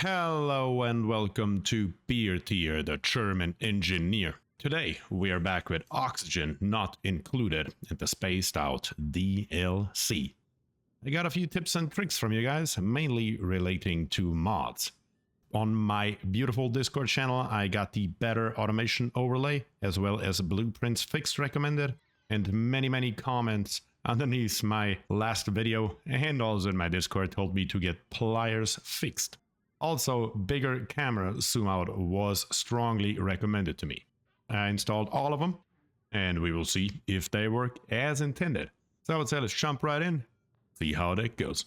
Hello and welcome to BierTier, the German engineer. Today we are back with oxygen not included in the spaced out DLC. I got a few tips and tricks from you guys, mainly relating to mods. On my beautiful Discord channel I got the better automation overlay as well as blueprints fixed recommended, and many comments underneath my last video and also in my Discord told me to get pliers fixed. Also, bigger camera zoom out was strongly recommended to me. I installed all of them, and we will see if they work as intended. So I would say let's jump right in, see how that goes.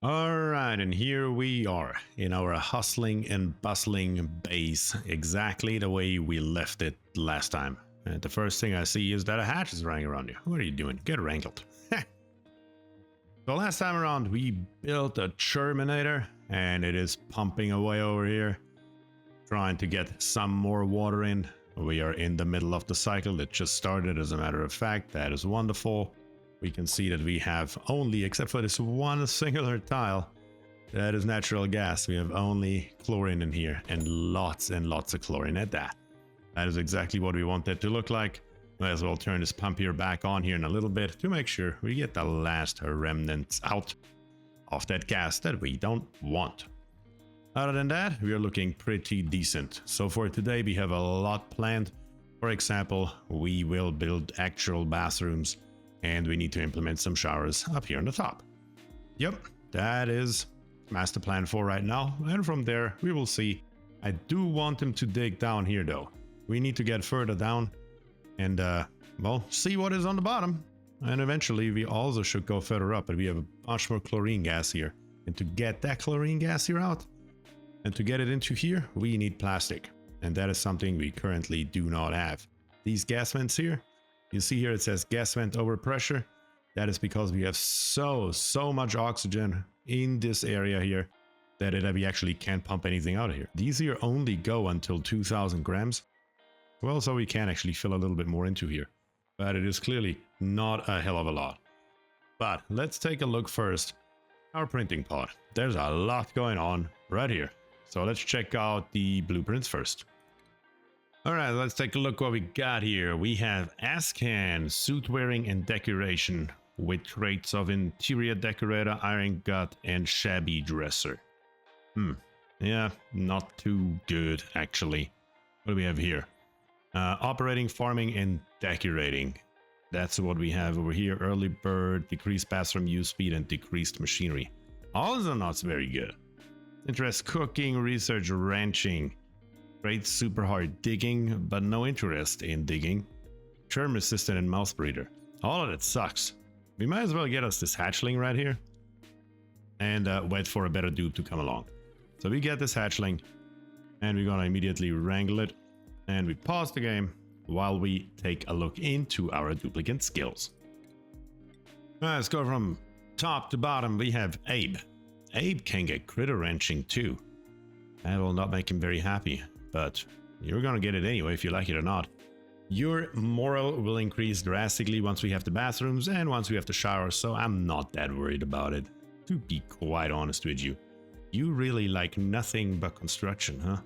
Alright, and here we are in our hustling and bustling base, exactly the way we left it last time. And the first thing I see is that a hatch is running around you. What are you doing? Get wrangled. So last time around we built a Germinator and it is pumping away over here, trying to get some more water in. We are in the middle of the cycle. It just started, as a matter of fact. That is wonderful. We can see that we have only, except for this one singular tile, that is natural gas. We have only chlorine in here and lots of chlorine at that. That is exactly what we want it to look like. Might as well turn this pump here back on here in a little bit to make sure we get the last remnants out of that gas that we don't want. Other than that, we are looking pretty decent. So for today we have a lot planned. For example, we will build actual bathrooms and we need to implement some showers up here on the top. Yep, that is master plan for right now, and from there we will see. I do want him to dig down here though. We need to get further down and well, see what is on the bottom, and eventually we also should go further up, but we have a bunch more chlorine gas here, and to get that chlorine gas here out and to get it into here we need plastic, and that is something we currently do not have. These gas vents here, you see here it says gas vent over pressure. That is because we have so much oxygen in this area here that we actually can't pump anything out of here. These here only go until 2000 grams. Well, so we can actually fill a little bit more into here, but it is clearly not a hell of a lot. But let's take a look first. Our printing pod. There's a lot going on right here. So let's check out the blueprints first. Alright, let's take a look what we got here. We have Ascan, suit wearing and decoration, with traits of interior decorator, iron gut, and shabby dresser. Yeah, not too good actually. What do we have here? Operating, farming, and decorating. That's what we have over here. Early bird, decreased bathroom use speed, and decreased machinery. All are not very good. Interest cooking, research, ranching. Great super hard digging, but no interest in digging. Germ resistant and mouth breather. All of it sucks. We might as well get us this hatchling right here. And wait for a better dude to come along. So we get this hatchling. And we're gonna immediately wrangle it. And we pause the game while we take a look into our duplicate skills. Let's go from top to bottom. We have Abe. Abe can get critter wrenching too. That will not make him very happy, but you're gonna get it anyway if you like it or not. Your morale will increase drastically once we have the bathrooms and once we have the showers, so I'm not that worried about it. To be quite honest with you. You really like nothing but construction, huh?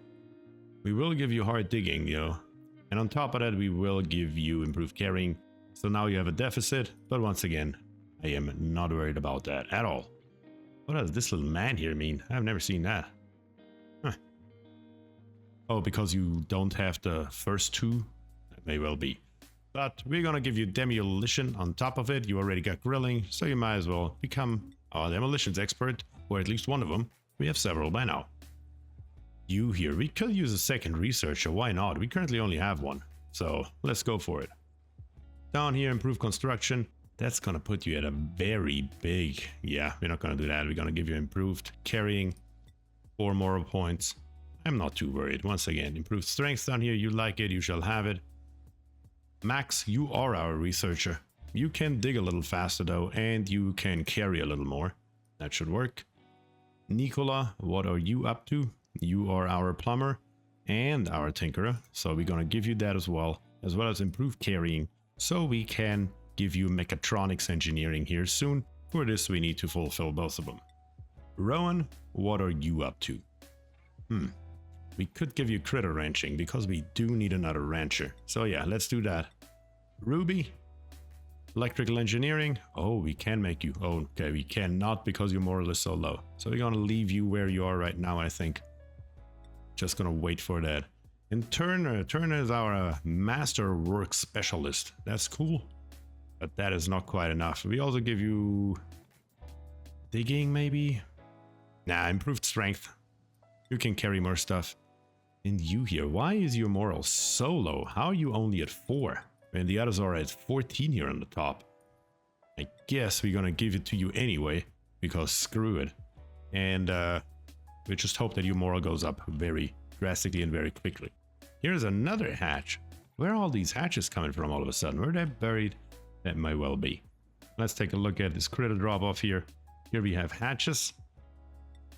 We will give you hard digging, and on top of that we will give you improved carrying. So now you have a deficit, but once again, I am not worried about that at all. What does this little man here mean? I've never seen that. Huh. Oh, because you don't have the first two? That may well be. But we're gonna give you demolition on top of it. You already got grilling, so you might as well become a demolitions expert, or at least one of them. We have several by now. You here, we could use a second researcher, why not? We currently only have one, so let's go for it. Down here, improve construction. That's gonna put you at a very big, yeah, we're not gonna do that. We're gonna give you improved carrying, 4 more points. I'm not too worried. Once again, improved strength down here. You like it, you shall have it. Max, you are our researcher. You can dig a little faster though, and you can carry a little more. That should work. Nicola, what are you up to? You are our plumber and our tinkerer, so we're gonna give you that as well as improved carrying, so we can give you mechatronics engineering here soon. For this, we need to fulfill both of them. Rowan, what are you up to? We could give you critter ranching because we do need another rancher. So yeah, let's do that. Ruby, electrical engineering. Oh, we can make you. Oh, okay, we cannot because you're more or less so low. So we're gonna leave you where you are right now, I think. Just gonna wait for that. And Turner is our master work specialist. That's cool, but that is not quite enough. We also give you digging, maybe. Nah, improved strength. You can carry more stuff. And you here, why is your moral so low? How are you only at 4? And the others are at 14 here on the top. I guess we're gonna give it to you anyway, because screw it. And we just hope that your moral goes up very drastically and very quickly. Here's another hatch. Where are all these hatches coming from all of a sudden? Where are they buried? That might well be. Let's take a look at this critter drop off here. Here we have hatches.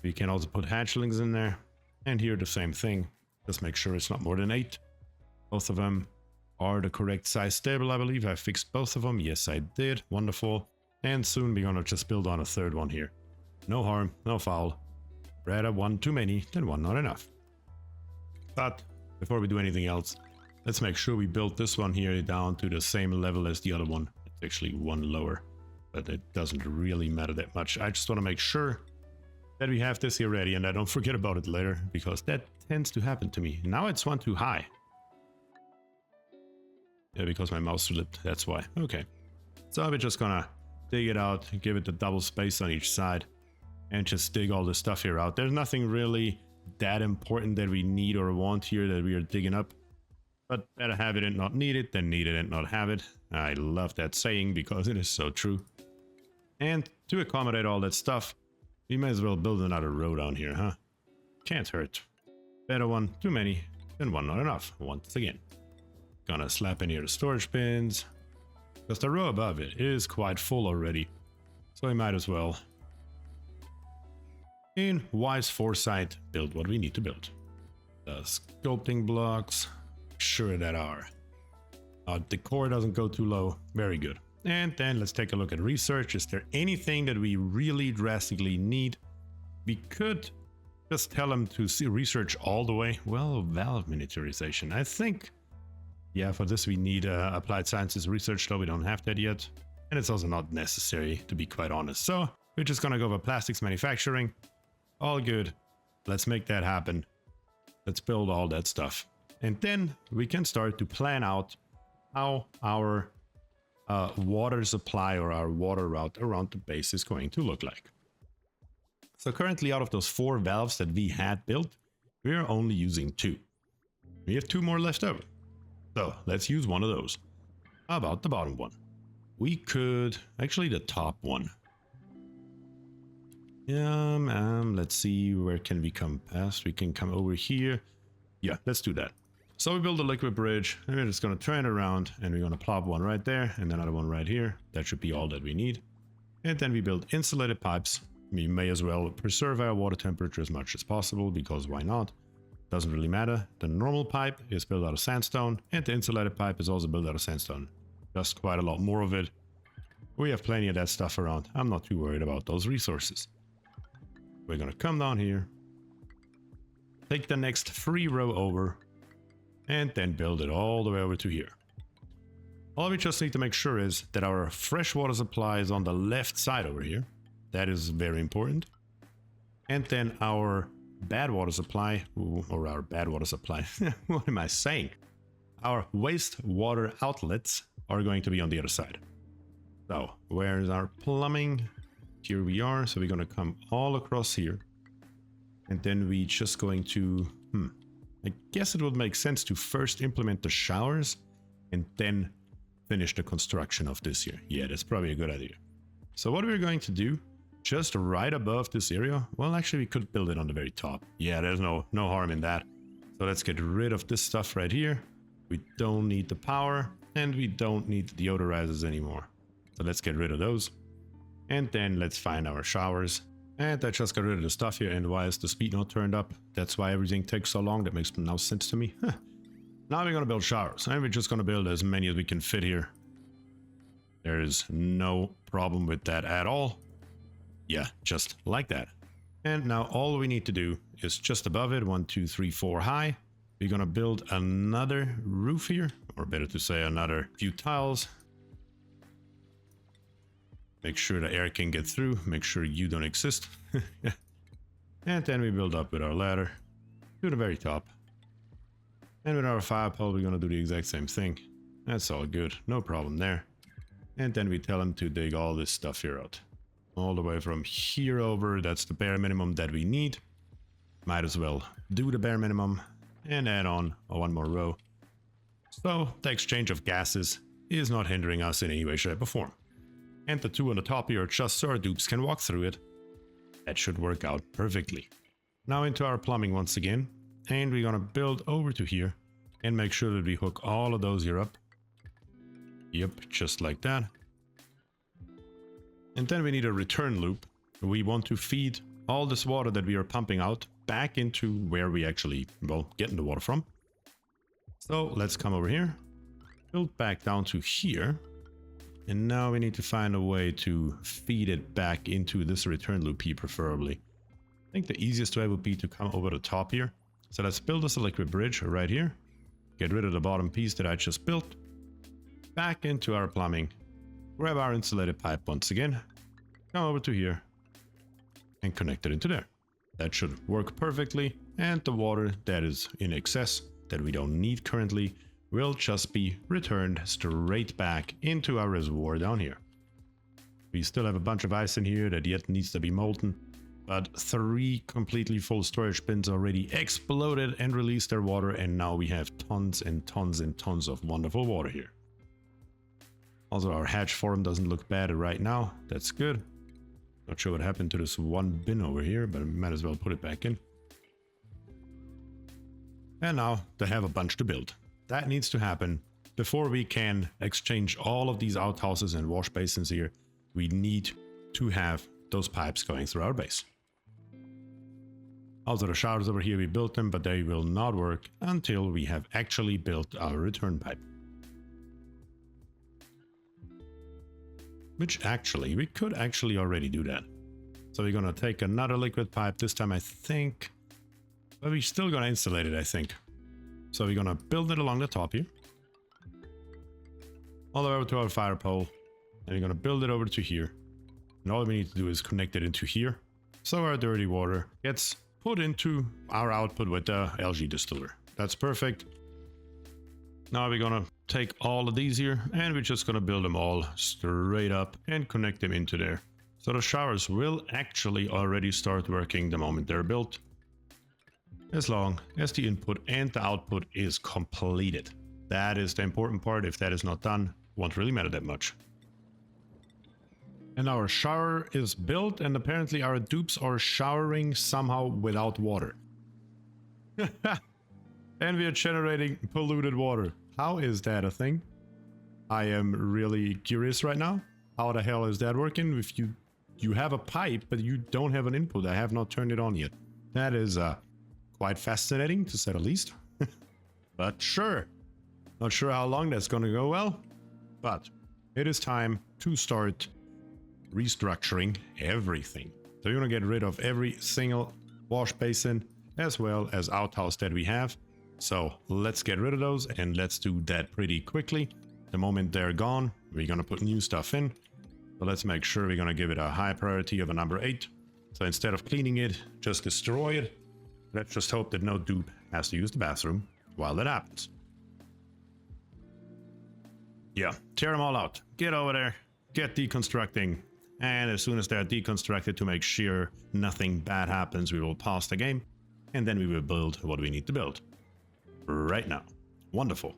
We can also put hatchlings in there. And here the same thing. Just make sure it's not more than 8. Both of them are the correct size stable, I believe. I fixed both of them. Yes, I did. Wonderful. And soon we're gonna just build on a third one here. No harm, no foul. Rather one too many than one not enough. But before we do anything else, let's make sure we build this one here down to the same level as the other one. It's actually one lower, but it doesn't really matter that much. I just want to make sure that we have this here ready and I don't forget about it later, because that tends to happen to me. Now it's one too high. Yeah, because my mouse slipped, that's why. Okay. So we're just gonna dig it out, give it the double space on each side, and just dig all this stuff here out. There's nothing really that important that we need or want here that we are digging up. But better have it and not need it than need it and not have it. I love that saying because it is so true. And to accommodate all that stuff, we may as well build another row down here, huh? Can't hurt. Better one too many than one not enough, once again. Gonna slap in here the storage bins, because the row above it is quite full already. So we might as well, in wise foresight, build what we need to build. The sculpting blocks, sure that our decor doesn't go too low. Very good. And then let's take a look at research. Is there anything that we really drastically need? We could just tell them to see research all the way. Well, valve miniaturization. I think, yeah, for this we need applied sciences research, though we don't have that yet. And it's also not necessary, to be quite honest. So we're just gonna go for plastics manufacturing. All good. Let's make that happen. Let's build all that stuff. And then we can start to plan out how our water supply or our water route around the base is going to look like. So currently, out of those 4 valves that we had built, we are only using 2. We have 2 more left over. So let's use one of those. How about the bottom one? We could, actually the top one. Let's see, where can we come past? We can come over here. Yeah, let's do that. So we build a liquid bridge, and we're just going to turn it around, and we're going to plop one right there, and another one right here. That should be all that we need. And then we build insulated pipes. We may as well preserve our water temperature as much as possible, because why not? Doesn't really matter. The normal pipe is built out of sandstone, and the insulated pipe is also built out of sandstone. Just quite a lot more of it. We have plenty of that stuff around. I'm not too worried about those resources. We're going to come down here, take the next free row over, and then build it all the way over to here. All we just need to make sure is that our fresh water supply is on the left side over here. That is very important. And then our bad water supply, or our bad water supply, what am I saying? Our wastewater outlets are going to be on the other side. So where is our plumbing? Here we are. So we're going to come all across here. And then we just going to, I guess it would make sense to first implement the showers and then finish the construction of this here. Yeah, that's probably a good idea. So what we're going to do, just right above this area, well, actually we could build it on the very top. Yeah, there's no harm in that. So let's get rid of this stuff right here. We don't need the power, and we don't need the deodorizers anymore. So let's get rid of those. And then let's find our showers. And I just got rid of the stuff here. And why is the speed not turned up? That's why everything takes so long. That makes no sense to me. Now we're going to build showers. And we're just going to build as many as we can fit here. There is no problem with that at all. Yeah, just like that. And now all we need to do is just above it, 1, 2, 3, 4 high. We're gonna build another roof here, or better to say another few tiles. Make sure the air can get through, make sure you don't exist. And then we build up with our ladder to the very top. And with our fire pole, we're gonna do the exact same thing. That's all good, no problem there. And then we tell them to dig all this stuff here out. All the way from here over, that's the bare minimum that we need. Might as well do the bare minimum and add on one more row. So the exchange of gases is not hindering us in any way, shape or form. And the two on the top here, just so our dupes can walk through it. That should work out perfectly. Now into our plumbing once again. And we're gonna build over to here and make sure that we hook all of those here up. Yep, just like that. And then we need a return loop. We want to feed all this water that we are pumping out back into where we actually, well, getting the water from. So let's come over here, build back down to here. And now we need to find a way to feed it back into this return loop here, preferably. I think the easiest way would be to come over the top here. So let's build us a liquid bridge right here. Get rid of the bottom piece that I just built. Back into our plumbing. Grab our insulated pipe once again. Come over to here. And connect it into there. That should work perfectly. And the water that is in excess, that we don't need currently, will just be returned straight back into our reservoir down here. We still have a bunch of ice in here that yet needs to be molten. But 3 completely full storage bins already exploded and released their water, and now we have tons and tons and tons of wonderful water here. Also, our hatch form doesn't look bad right now. That's good. Not sure what happened to this one bin over here, but I might as well put it back in. And now they have a bunch to build. That needs to happen before we can exchange all of these outhouses and wash basins here. We need to have those pipes going through our base. Also, the showers over here, we built them, but they will not work until we have actually built our return pipe. Which actually, we could actually already do that. So we're gonna take another liquid pipe. This time I think, but we're still gonna insulate it, I think. So we're gonna build it along the top here. All the way over to our fire pole. And we're gonna build it over to here. And all we need to do is connect it into here. So our dirty water gets put into our output with the algae distiller. That's perfect. Now we're gonna take all of these here and we're just gonna build them all straight up and connect them into there. So the showers will actually already start working the moment they're built, as long as the input and the output is completed. That is the important part. If that is not done, won't really matter that much. And our shower is built, and apparently our dupes are showering somehow without water. And we are generating polluted water. How is that a thing? I am really curious right now. How the hell is that working? If you have a pipe, but you don't have an input. I have not turned it on yet. That is quite fascinating, to say the least. But sure. Not sure how long that's going to go well. But it is time to start restructuring everything. So you're gonna get rid of every single wash basin as well as outhouse that we have. So let's get rid of those, and let's do that pretty quickly. The moment they're gone, we're gonna put new stuff in. So let's make sure we're gonna give it a high priority of a number 8. So instead of cleaning it, just destroy it. Let's just hope that no dupe has to use the bathroom while that happens. Yeah, tear them all out. Get over there, get deconstructing. And as soon as they're deconstructed, to make sure nothing bad happens, we will pause the game. And then we will build what we need to build. Right now. Wonderful.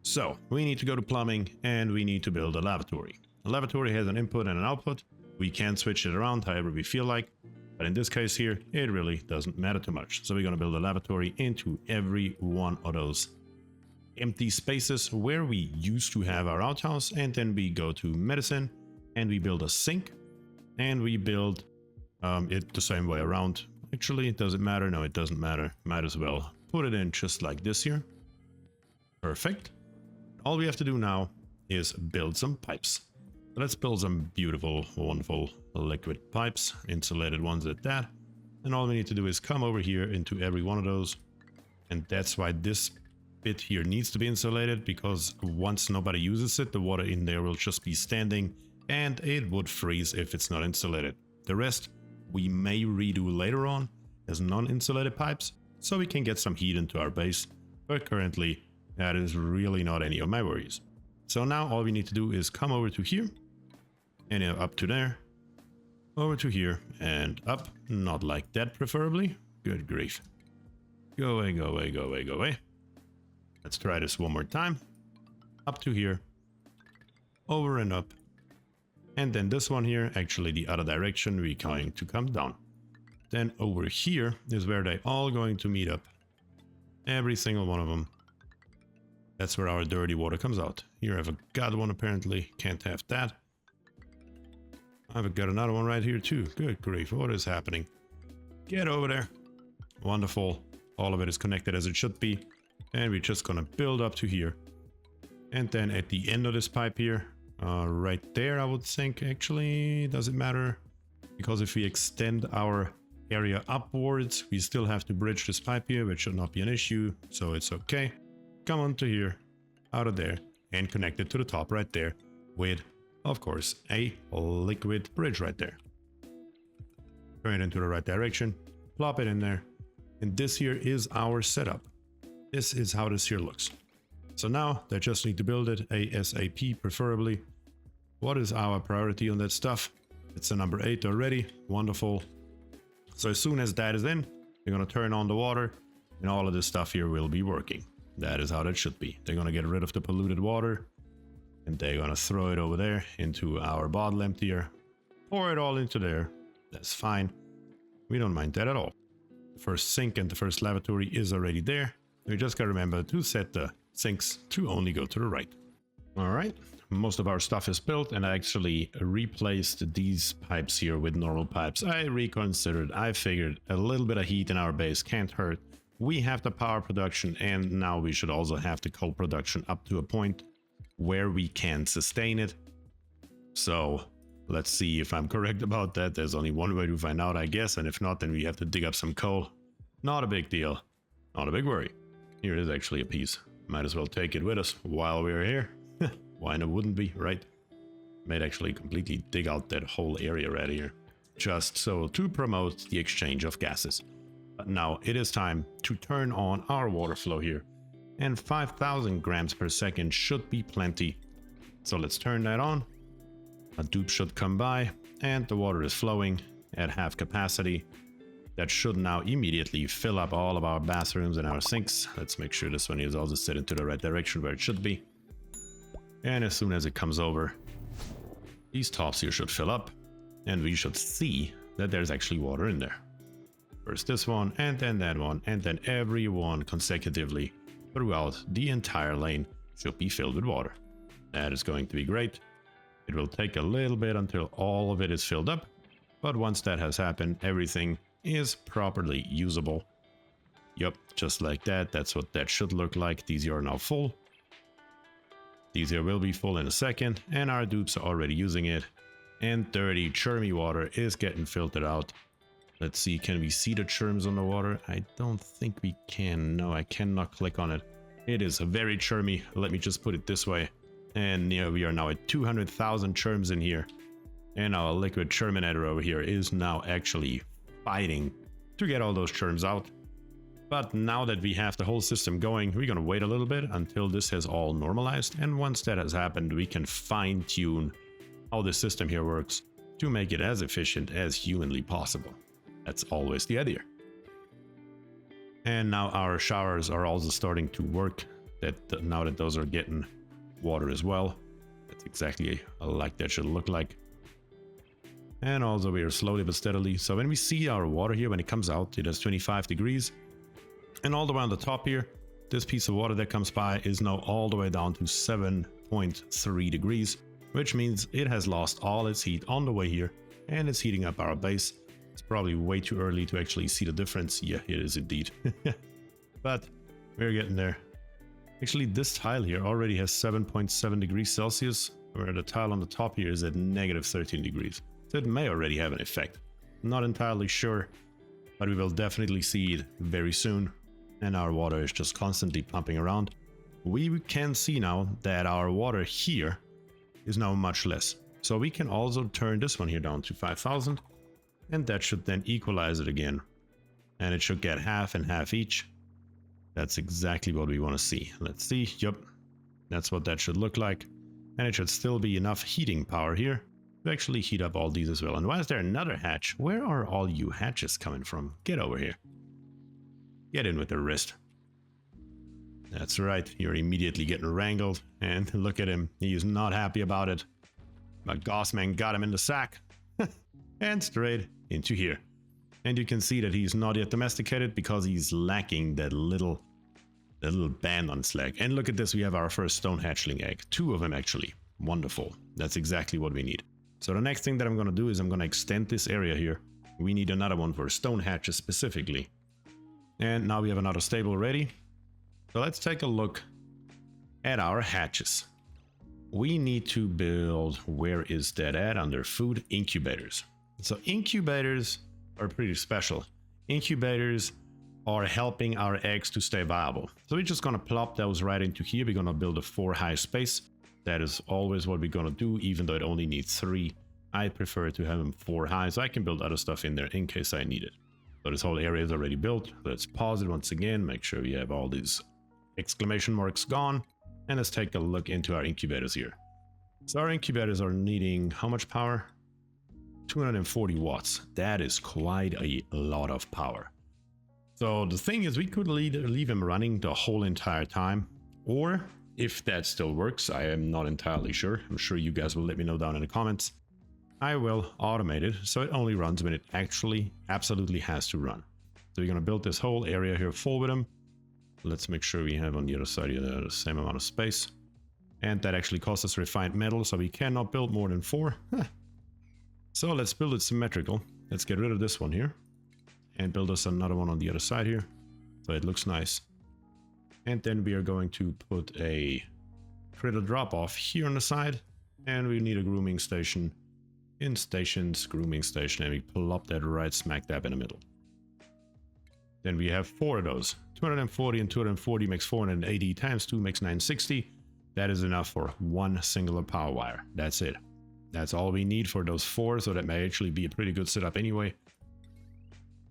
So, we need to go to plumbing and we need to build a lavatory. A lavatory has an input and an output. We can switch it around however we feel like. But in this case here, it really doesn't matter too much. So we're going to build a lavatory into every one of those empty spaces where we used to have our outhouse. And then we go to medicine and we build a sink. And we build it the same way around. Actually, does it matter? No, it doesn't matter. Might as well put it in just like this here. Perfect. All we have to do now is build some pipes. Let's build some beautiful, wonderful liquid pipes, insulated ones at that. And all we need to do is come over here into every one of those. And that's why this bit here needs to be insulated, because once nobody uses it, the water in there will just be standing and it would freeze if it's not insulated. The rest we may redo later on as non-insulated pipes, so we can get some heat into our base, but currently that is really not any of my worries. So now all we need to do is come over to here and up to there, over to here and up, not like that preferably. Good grief. Go away, go away, go away, go away. Let's try this one more time. Up to here, over and up. And then this one here, actually the other direction, we're going to come down. Then over here is where they all going to meet up. Every single one of them. That's where our dirty water comes out. Here I've got one apparently, can't have that. I've got another one right here too. Good grief, what is happening? Get over there. Wonderful. All of it is connected as it should be. And we're just gonna build up to here. And then at the end of this pipe here, right there I would think, actually, does it matter? Because if we extend our area upwards, we still have to bridge this pipe here, which should not be an issue, so it's okay. Come on to here, out of there, and connect it to the top right there with, of course, a liquid bridge right there. Turn it into the right direction, plop it in there, and this here is our setup. This is how this here looks. So now they just need to build it ASAP preferably. What is our priority on that stuff? It's a number 8 already. Wonderful. So as soon as that is in, we're going to turn on the water and all of this stuff here will be working. That is how that should be. They're going to get rid of the polluted water and they're going to throw it over there into our bottle emptier. Pour it all into there. That's fine. We don't mind that at all. The first sink and the first lavatory is already there. We just got to remember to set the sinks to only go to the right. All right. Most of our stuff is built and I actually replaced these pipes here with normal pipes. I reconsidered. I figured a little bit of heat in our base can't hurt. We have the power production and now we should also have the coal production up to a point where we can sustain it. So let's see if I'm correct about that. There's only one way to find out, I guess. And if not, then we have to dig up some coal. Not a big deal. Not a big worry. Here it is actually a piece. Might as well take it with us while we're here. Why it wouldn't be, right? Might actually completely dig out that whole area right here. Just so to promote the exchange of gases. But now it is time to turn on our water flow here. And 5,000 grams per second should be plenty. So let's turn that on. A dupe should come by and the water is flowing at half capacity. That should now immediately fill up all of our bathrooms and our sinks. Let's make sure this one is also set into the right direction where it should be. And as soon as it comes over, these tops here should fill up and we should see that there's actually water in there. First this one and then that one and then every one consecutively throughout the entire lane should be filled with water. That is going to be great. It will take a little bit until all of it is filled up, but once that has happened, everything is properly usable. Yep, just like that. That's what that should look like. These are now full. These here will be full in a second, and our dupes are already using it. And dirty, churmy water is getting filtered out. Let's see, can we see the churms on the water? I don't think we can. No, I cannot click on it. It is very churmy. Let me just put it this way. And yeah, we are now at 200,000 churms in here. And our liquid Germinator over here is now actually fighting to get all those churms out. But now that we have the whole system going, we're gonna wait a little bit until this has all normalized, and once that has happened, we can fine-tune how the system here works to make it as efficient as humanly possible. That's always the idea. And now our showers are also starting to work, now that those are getting water as well. That's exactly like that should look like. And also we are slowly but steadily, so when we see our water here, when it comes out, it has 25 degrees. And all the way on the top here, this piece of water that comes by is now all the way down to 7.3 degrees, which means it has lost all its heat on the way here, and it's heating up our base. It's probably way too early to actually see the difference. Yeah, it is indeed. But we're getting there. Actually, this tile here already has 7.7 degrees Celsius, where the tile on the top here is at negative 13 degrees. So it may already have an effect. Not entirely sure, but we will definitely see it very soon. And our water is just constantly pumping around. We can see now that our water here is now much less. So we can also turn this one here down to 5,000, and that should then equalize it again. And it should get half and half each. That's exactly what we want to see. Let's see. Yep, that's what that should look like. And it should still be enough heating power here to actually heat up all these as well. And why is there another hatch? Where are all you hatches coming from? Get over here. Get in with the wrist. That's right, you're immediately getting wrangled. And look at him, he is not happy about it. But Gossman got him in the sack. And straight into here. And you can see that he's not yet domesticated because he's lacking that little band on his leg. And look at this, we have our first stone hatchling egg. 2 of them actually. Wonderful. That's exactly what we need. So the next thing that I'm going to do is I'm going to extend this area here. We need another one for stone hatches specifically. And now we have another stable ready. So let's take a look at our hatches. We need to build, where is that at? Under food, incubators. So incubators are pretty special. Incubators are helping our eggs to stay viable. So we're just gonna plop those right into here. We're gonna build a 4 high space. That is always what we're gonna do, even though it only needs 3. I prefer to have them 4 high, so I can build other stuff in there in case I need it. So this whole area is already built. Let's pause it once again, make sure we have all these exclamation marks gone, and let's take a look into our incubators here. So our incubators are needing how much power? 240 watts. That is quite a lot of power. So the thing is, we could leave him running the whole entire time, or if that still works, I am not entirely sure. I'm sure you guys will let me know down in the comments. I will automate it so it only runs when it actually absolutely has to run. So we're going to build this whole area here full with them. Let's make sure we have on the other side the same amount of space. And that actually costs us refined metal, so we cannot build more than 4. So let's build it symmetrical. Let's get rid of this one here. And build us another one on the other side here. So it looks nice. And then we are going to put a critter drop off here on the side. And we need a grooming station. In stations, grooming station, and we pull up that right smack dab in the middle. Then we have 4 of those. 240 and 240 makes 480 times 2 makes 960. That is enough for 1 singular power wire. That's it. That's all we need for those 4, so that may actually be a pretty good setup anyway.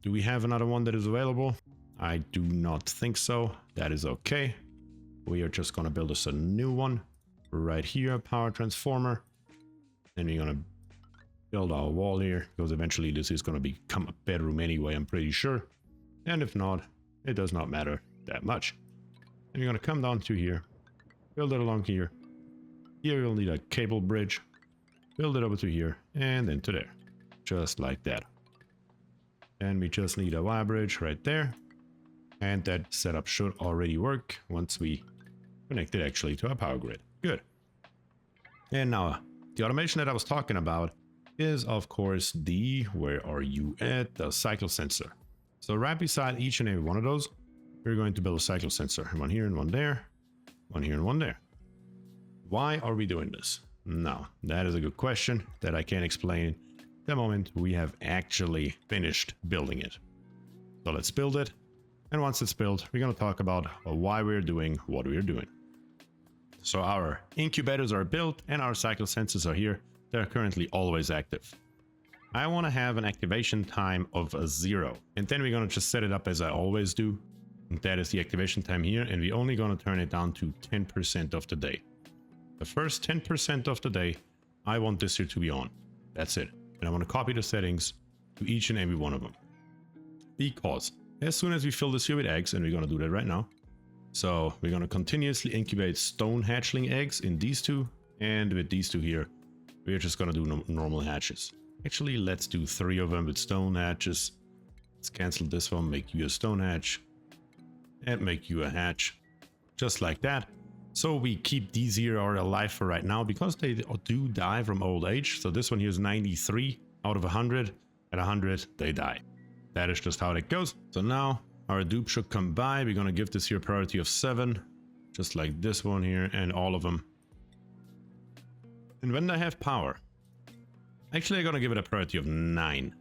Do we have another one that is available? I do not think so. That is okay. We are just going to build us a new one right here, power transformer. Then we're going to build our wall here, because eventually this is going to become a bedroom anyway, I'm pretty sure. And if not, it does not matter that much. And you're going to come down to here, build it along here. Here you'll need a cable bridge, build it over to here, and then to there. Just like that. And we just need a wire bridge right there. And that setup should already work once we connect it actually to our power grid. Good. And now, the automation that I was talking about is of course the, where are you at, the cycle sensor. So right beside each and every one of those, we're going to build a cycle sensor. One here and one there, one here and one there. Why are we doing this? Now, that is a good question that I can't explain the moment we have actually finished building it. So let's build it. And once it's built, we're going to talk about why we're doing what we're doing. So our incubators are built and our cycle sensors are here. They're currently always active. I want to have an activation time of 0. And then we're going to just set it up as I always do. And that is the activation time here. And we're only going to turn it down to 10% of the day. The first 10% of the day, I want this here to be on. That's it. And I want to copy the settings to each and every one of them. Because as soon as we fill this here with eggs, and we're going to do that right now. So we're going to continuously incubate stone hatchling eggs in these 2. And with these 2 here, we're just going to do normal hatches. Actually, let's do 3 of them with stone hatches. Let's cancel this one, make you a stone hatch. And make you a hatch. Just like that. So we keep these here are alive for right now because they do die from old age. So this one here is 93 out of 100. At 100, they die. That is just how it goes. So now our dupe should come by. We're going to give this here priority of 7. Just like this one here and all of them. And when they have power, actually I'm gonna give it a priority of 9.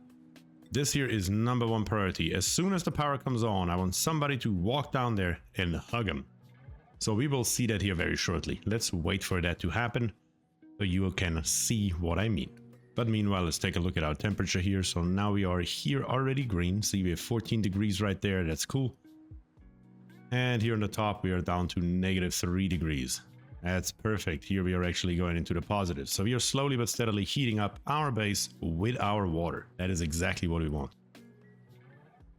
This here is number 1 priority. As soon as the power comes on, I want somebody to walk down there and hug him. So we will see that here very shortly. Let's wait for that to happen so you can see what I mean. But meanwhile, let's take a look at our temperature here. So now we are here already green. See, we have 14 degrees right there. That's cool. And here on the top, we are down to -3 degrees. That's perfect. Here we are actually going into the positive. So we are slowly but steadily heating up our base with our water. That is exactly what we want.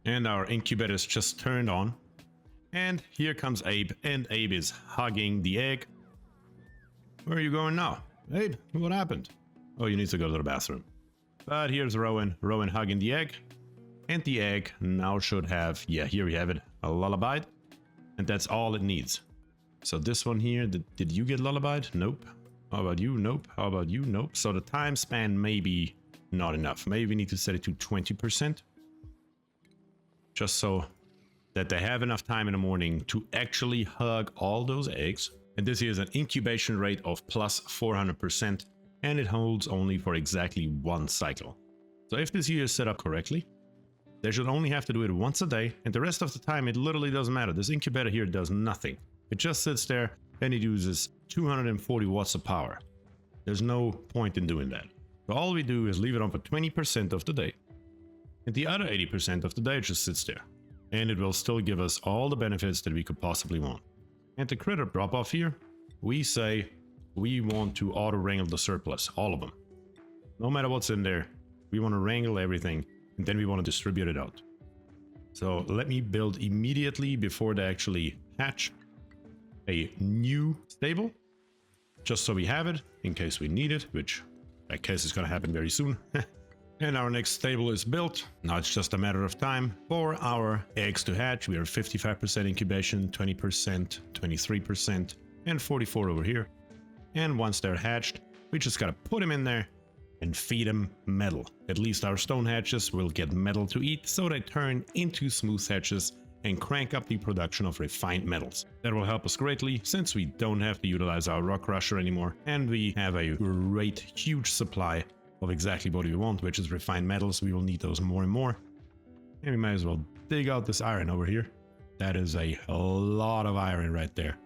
And our incubator's just turned on. And here comes Abe. And Abe is hugging the egg. Where are you going now? Abe, what happened? Oh, you need to go to the bathroom. But here's Rowan. Rowan hugging the egg. And the egg now should have, yeah, here we have it, a lullaby. And that's all it needs. So this one here, did you get lullabied? Nope. How about you? Nope. How about you? Nope. So the time span may be not enough. Maybe we need to set it to 20%. Just so that they have enough time in the morning to actually hug all those eggs. And this here is an incubation rate of plus 400%. And it holds only for exactly 1 cycle. So if this here is set up correctly, they should only have to do it once a day. And the rest of the time, it literally doesn't matter. This incubator here does nothing. It just sits there and it uses 240 watts of power. There's no point in doing that. So all we do is leave it on for 20% of the day. And the other 80% of the day it just sits there. And it will still give us all the benefits that we could possibly want. And the critter drop off here, we say we want to auto wrangle the surplus, all of them. No matter what's in there, we want to wrangle everything and then we want to distribute it out. So let me build immediately before they actually hatch a new stable, just so we have it in case we need it, which that case is going to happen very soon. And our next stable is built. Now it's just a matter of time for our eggs to hatch. We are 55% incubation, 20%, 23%, and 44 over here. And once they're hatched, we just gotta put them in there and feed them metal. At least our stone hatches will get metal to eat, so they turn into smooth hatches and crank up the production of refined metals. That will help us greatly since we don't have to utilize our rock crusher anymore, and we have a great, huge supply of exactly what we want, which is refined metals. We will need those more and more. And we might as well dig out this iron over here. That is a lot of iron right there.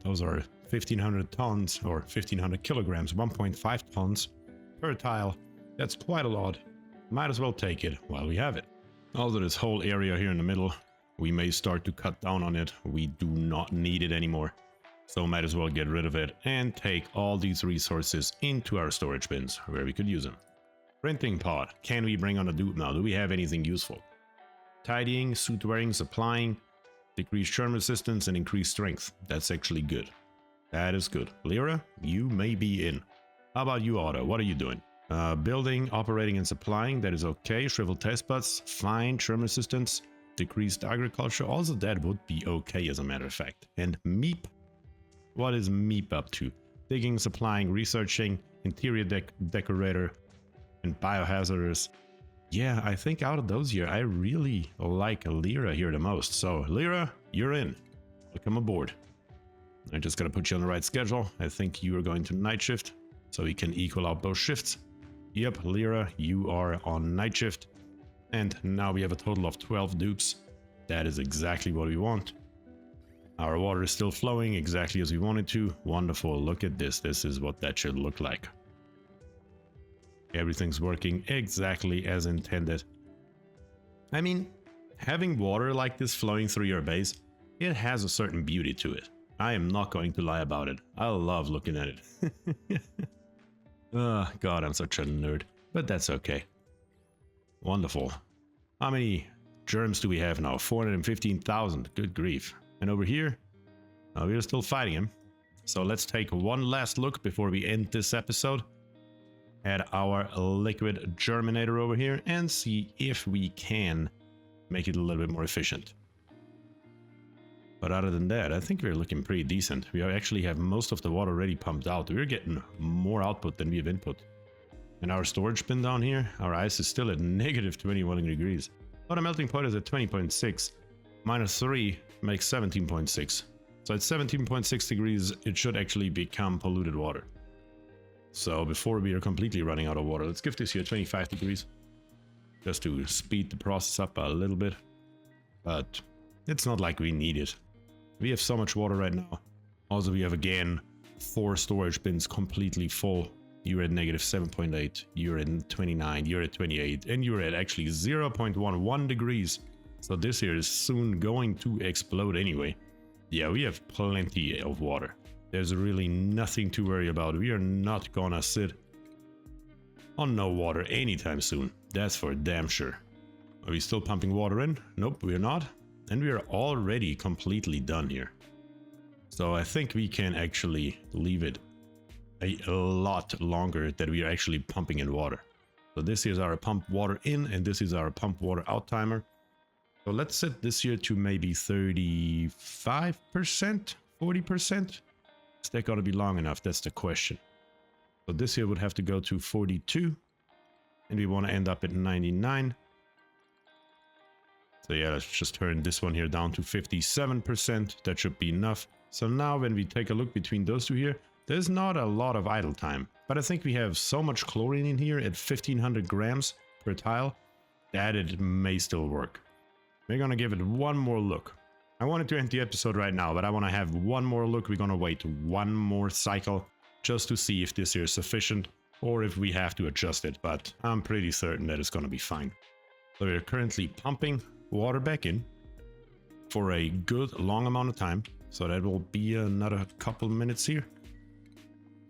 Those are 1,500 tons or 1,500 kilograms, 1.5 tons per tile. That's quite a lot. Might as well take it while we have it. Also, this whole area here in the middle, we may start to cut down on it. We do not need it anymore. So might as well get rid of it and take all these resources into our storage bins where we could use them. Printing pod. Can we bring on a dupe now? Do we have anything useful? Tidying, suit wearing, supplying, decreased churn resistance, and increased strength. That's actually good. That is good. Lyra, you may be in. How about you, Otto? What are you doing? Building, operating, and supplying. That is okay. Shriveled taste buds. Fine. Churn resistance. Decreased agriculture. Also, that would be okay as a matter of fact. And Meep. What is Meep up to? Digging, supplying, researching, interior decorator, and biohazardous. Yeah, I think out of those here, I really like Lyra here the most. So, Lyra, you're in. Welcome aboard. I just gotta put you on the right schedule. I think you are going to night shift, so we can equal out both shifts. Yep, Lyra, you are on night shift. And now we have a total of 12 dupes. That is exactly what we want. Our water is still flowing exactly as we want it to. Wonderful. Look at this. This is what that should look like. Everything's working exactly as intended. I mean, having water like this flowing through your base, it has a certain beauty to it. I am not going to lie about it. I love looking at it. Oh, God, I'm such a nerd. But that's okay. Wonderful. How many germs do we have now? 415,000. Good grief. And over here, we're still fighting him. So let's take one last look before we end this episode at our liquid germinator over here and see if we can make it a little bit more efficient. But other than that, I think we're looking pretty decent. We actually have most of the water already pumped out. We're getting more output than we have input. And our storage bin down here, our ice is still at negative 21 degrees. But the melting point is at 20.6. Minus 3 makes 17.6. So at 17.6 degrees, it should actually become polluted water. So before we are completely running out of water, let's give this here 25 degrees. Just to speed the process up a little bit. But it's not like we need it. We have so much water right now. Also, we have again 4 storage bins completely full. You're at negative 7.8, you're at 29, you're at 28, and you're at actually 0.11 degrees. So this here is soon going to explode anyway. Yeah, we have plenty of water. There's really nothing to worry about. We are not gonna sit on no water anytime soon. That's for damn sure. Are we still pumping water in? Nope, we're not. And we are already completely done here. So I think we can actually leave it a lot longer that we are actually pumping in water. So this is our pump water in and this is our pump water out timer. So let's set this here to maybe 35%, 40%. Is that going to be long enough? That's the question. So this here would have to go to 42 and we want to end up at 99. So yeah, let's just turn this one here down to 57%. That should be enough. So now when we take a look between those two here, there's not a lot of idle time, but I think we have so much chlorine in here at 1500 grams per tile that it may still work. We're gonna give it one more look. I wanted to end the episode right now, but I want to have one more look. We're gonna wait one more cycle just to see if this here is sufficient or if we have to adjust it, but I'm pretty certain that it's gonna be fine. So we're currently pumping water back in for a good long amount of time. So that will be another couple minutes here.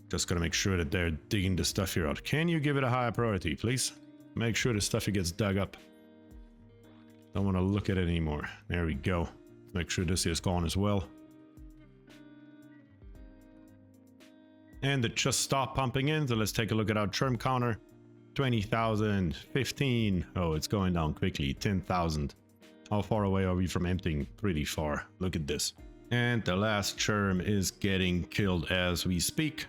Just gonna make sure that they're digging the stuff here out. Can you give it a higher priority, please? Make sure the stuff here gets dug up. Don't want to look at it anymore. There we go. Make sure this here is gone as well. And it just stopped pumping in. So let's take a look at our germ counter. 20,000, 15. Oh, it's going down quickly. 10,000. How far away are we from emptying? Pretty far. Look at this. And the last germ is getting killed as we speak.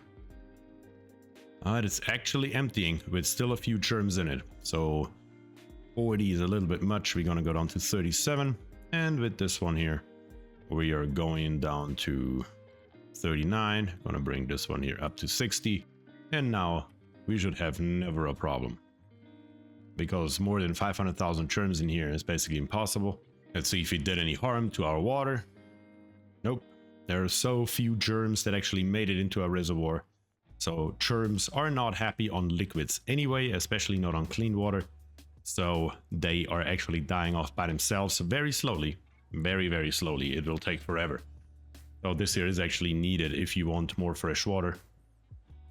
It's actually emptying with still a few germs in it. So 40 is a little bit much. We're going to go down to 37. And with this one here, we are going down to 39. Going to bring this one here up to 60. And now we should have never a problem. Because more than 500,000 germs in here is basically impossible. Let's see if it did any harm to our water. Nope. There are so few germs that actually made it into our reservoir. So germs are not happy on liquids anyway, especially not on clean water. So they are actually dying off by themselves very slowly. Very, very slowly. It will take forever. So this here is actually needed if you want more fresh water.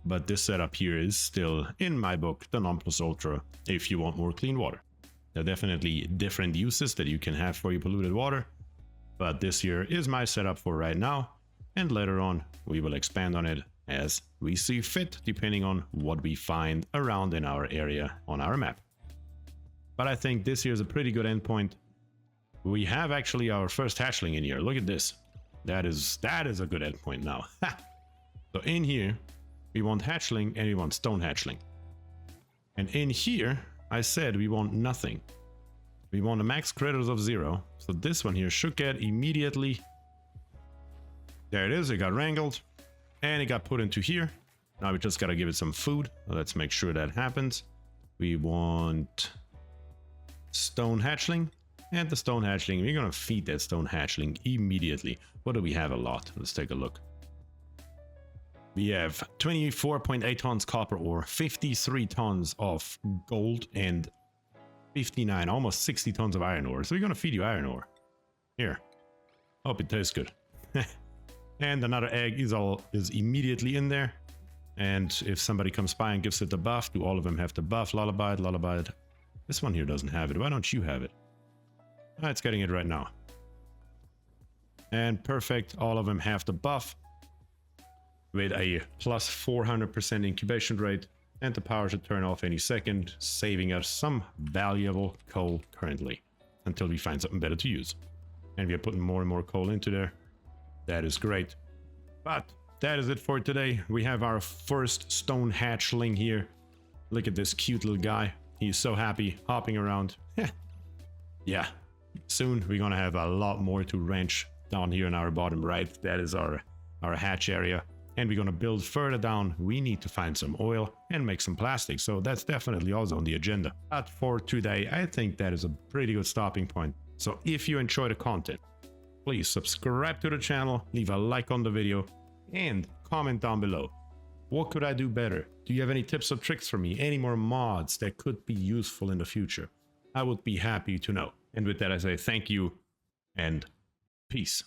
But this setup here is still, in my book, the non plus ultra if you want more clean water. There are definitely different uses that you can have for your polluted water. But this here is my setup for right now. And later on, we will expand on it as we see fit, depending on what we find around in our area on our map. But I think this here is a pretty good endpoint. We have actually our first hatchling in here. Look at this. That is a good endpoint now. So in here, we want hatchling and we want stone hatchling. And in here, I said we want nothing. We want a max critters of 0. So this one here should get immediately. There it is. It got wrangled. And it got put into here. Now we just gotta give it some food. Let's make sure that happens. We want stone hatchling. And the stone hatchling, we're gonna feed that stone hatchling immediately. What do we have? A lot. Let's take a look. We have 24.8 tons copper ore, 53 tons of gold, and 59, almost 60 tons of iron ore. So we're gonna feed you iron ore. Here. Hope it tastes good. And another egg is immediately in there. And if somebody comes by and gives it the buff, do all of them have the buff? Lullaby, lullaby. This one here doesn't have it. Why don't you have it? It's getting it right now. And perfect. All of them have the buff with a plus 400% incubation rate. And the power should turn off any second, saving us some valuable coal currently until we find something better to use. And we are putting more and more coal into there. That is great. But that is it for today. We have our first stone hatchling here. Look at this cute little guy. He's so happy, hopping around. Yeah. Soon we're gonna have a lot more to ranch down here in our bottom right. That is our hatch area. and we're going to build further down, we need to find some oil and make some plastic. So that's definitely also on the agenda. But for today, I think that is a pretty good stopping point. So if you enjoy the content, please subscribe to the channel, leave a like on the video, and comment down below. What could I do better? Do you have any tips or tricks for me? Any more mods that could be useful in the future? I would be happy to know. And with that, I say thank you and peace.